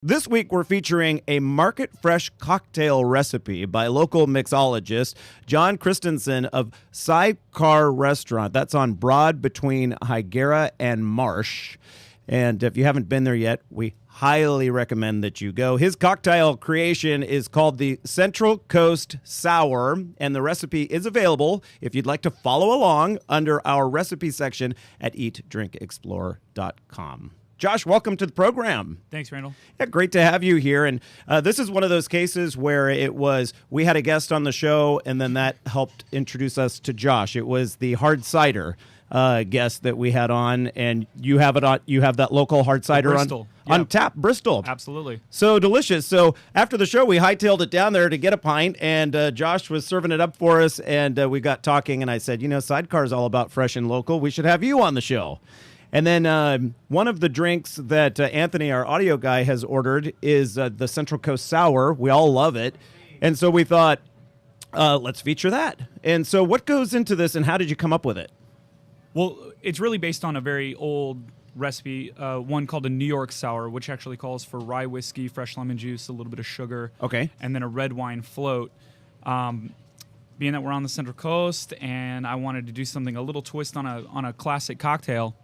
This week, we're featuring a market-fresh cocktail recipe by local mixologist Josh Christensen of Sidecar Restaurant. That's on Broad between Higuera and Marsh. And if you haven't been there yet, we highly recommend that you go. His cocktail creation is called the Central Coast Sour, and the recipe is available if you'd like to follow along under our recipe section at eatdrinkexplore.com. Josh, welcome to the program. Thanks, Randall. Yeah, great to have you here. And this is one of those cases where we had a guest on the show, and then that helped introduce us to Josh. It was the hard cider guest that we had on, and you have it on. You have that local hard cider on tap, Bristol. Absolutely. So delicious. So after the show, we hightailed it down there to get a pint, and Josh was serving it up for us, and we got talking, and I said, Sidecar is all about fresh and local. We should have you on the show. And then one of the drinks that Anthony, our audio guy, has ordered is the Central Coast Sour. We all love it. And so we thought, let's feature that. And so what goes into this, and how did you come up with it? Well, it's really based on a very old recipe, one called a New York Sour, which actually calls for rye whiskey, fresh lemon juice, a little bit of sugar, and then a red wine float. Being that we're on the Central Coast and I wanted to do something a little twist on a classic cocktail,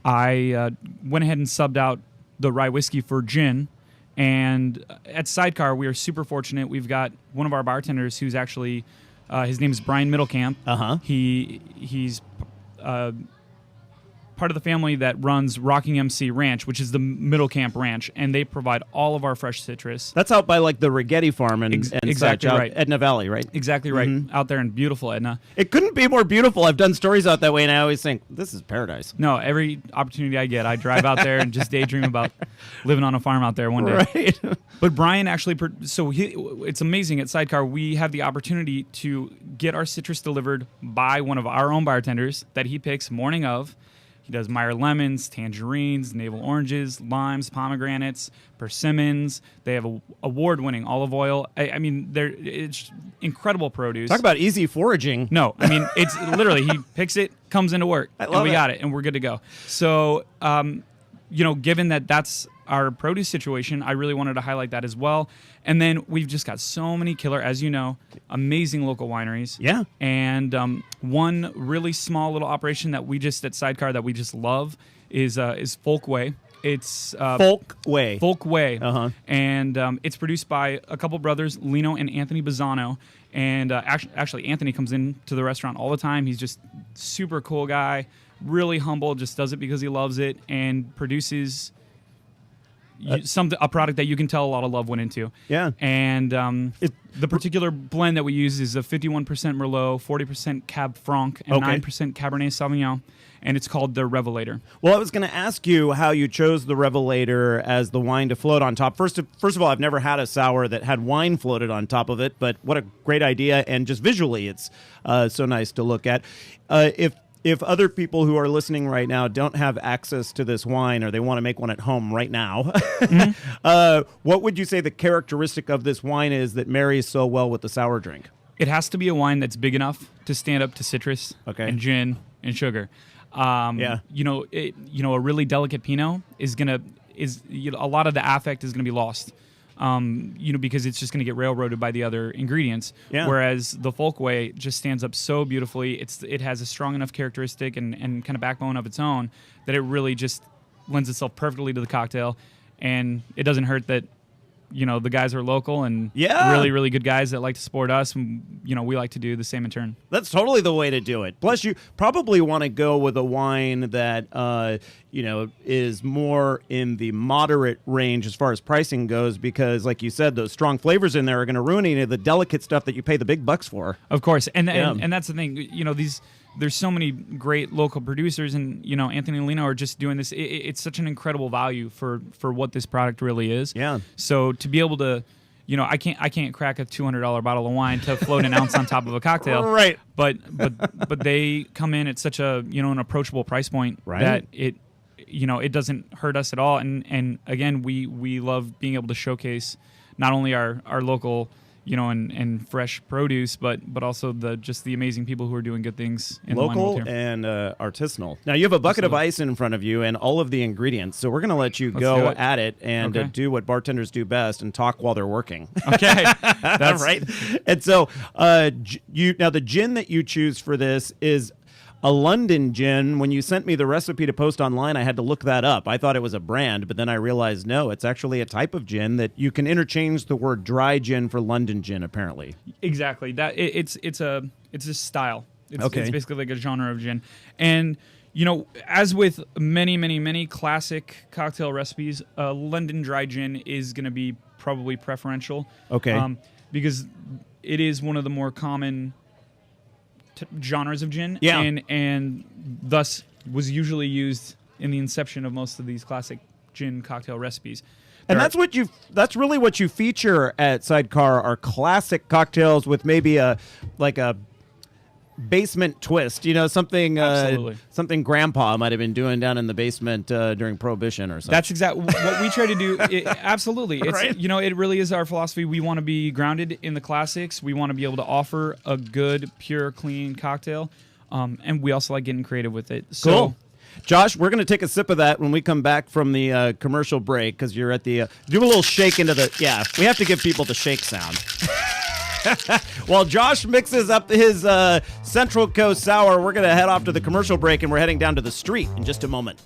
I went ahead and subbed out the rye whiskey for gin. And at Sidecar, we are super fortunate. We've got one of our bartenders who's actually, his name is Brian Middlecamp. He's part of the family that runs Rocking MC Ranch, which is the Middlecamp Ranch, and they provide all of our fresh citrus. That's out by like the Rigetti Farm and exactly such, right. Edna Valley, right? Exactly right. Out there in beautiful Edna. It couldn't be more beautiful. I've done stories out that way, and I always think, this is paradise. No, every opportunity I get, I drive out there and just daydream about living on a farm out there one day. Right. But Brian actually, it's amazing at Sidecar, we have the opportunity to get our citrus delivered by one of our own bartenders that he picks morning of. He does Meyer lemons, tangerines, navel oranges, limes, pomegranates, persimmons. They have award-winning olive oil. I mean, it's incredible produce. Talk about easy foraging. No, I mean, it's literally, he picks it, comes into work, and we got it, and we're good to go. So, given that that's our produce situation, I really wanted to highlight that as well. And then we've just got so many killer, as you know, amazing local wineries. Yeah. And one really small little operation that we just at Sidecar that we just love is Folkway. It's Folkway. Folkway. And it's produced by a couple brothers, Lino and Anthony Bizzano. And actually, Anthony comes into the restaurant all the time. He's just super cool guy, really humble, just does it because he loves it, and produces a product that you can tell a lot of love went into. Yeah. And the particular blend that we use is a 51% Merlot, 40% Cab Franc, and 9% Cabernet Sauvignon. And it's called the Revelator. Well, I was going to ask you how you chose the Revelator as the wine to float on top. First of all, I've never had a sour that had wine floated on top of it, but what a great idea. And just visually, it's so nice to look at. If other people who are listening right now don't have access to this wine or they want to make one at home right now, what would you say the characteristic of this wine is that marries so well with the sour drink? It has to be a wine that's big enough to stand up to citrus and gin and sugar. A really delicate Pinot is a lot of the affect is gonna be lost. Because it's just going to get railroaded by the other ingredients. Yeah. Whereas the Folkway just stands up so beautifully. It has a strong enough characteristic and kind of backbone of its own that it really just lends itself perfectly to the cocktail. And it doesn't hurt that, the guys are local and really, really good guys that like to support us. And, we like to do the same in turn. That's totally the way to do it. Plus, you probably want to go with a wine that, is more in the moderate range as far as pricing goes, because, like you said, those strong flavors in there are going to ruin any of the delicate stuff that you pay the big bucks for. Of course. And that's the thing, there's so many great local producers, and Anthony and Lino are just doing this. It's such an incredible value for what this product really is. Yeah. So to be able to, I can't crack a $200 bottle of wine to float an ounce on top of a cocktail. Right. But they come in at such a an approachable price point that it doesn't hurt us at all. And again, we love being able to showcase not only our local and fresh produce, but also just the amazing people who are doing good things in the wine local world here. and artisanal. Now you have a bucket of ice in front of you and all of the ingredients, so we're going to let you Let's go at it and do what bartenders do best and talk while they're working. Okay, that's right. And so now the gin that you choose for this is a London gin. When you sent me the recipe to post online, I had to look that up. I thought it was a brand, but then I realized no, it's actually a type of gin that you can interchange the word dry gin for London gin, apparently. Exactly. That it's a style. It's basically like a genre of gin. And as with many classic cocktail recipes, London dry gin is going to be probably preferential. Okay. Because it is one of the more common genres of gin, and thus was usually used in the inception of most of these classic gin cocktail recipes. And that's really what you feature at Sidecar are classic cocktails with maybe a basement twist, something grandpa might have been doing down in the basement during Prohibition or something. That's exactly what we try to do. Absolutely. It's, right? It really is our philosophy. We want to be grounded in the classics. We want to be able to offer a good, pure, clean cocktail. And we also like getting creative with it. So, cool. Josh, we're going to take a sip of that when we come back from the commercial break because you're at the... do a little shake into the... Yeah, we have to give people the shake sound. While Josh mixes up his Central Coast Sour, we're going to head off to the commercial break, and we're heading down to the street in just a moment.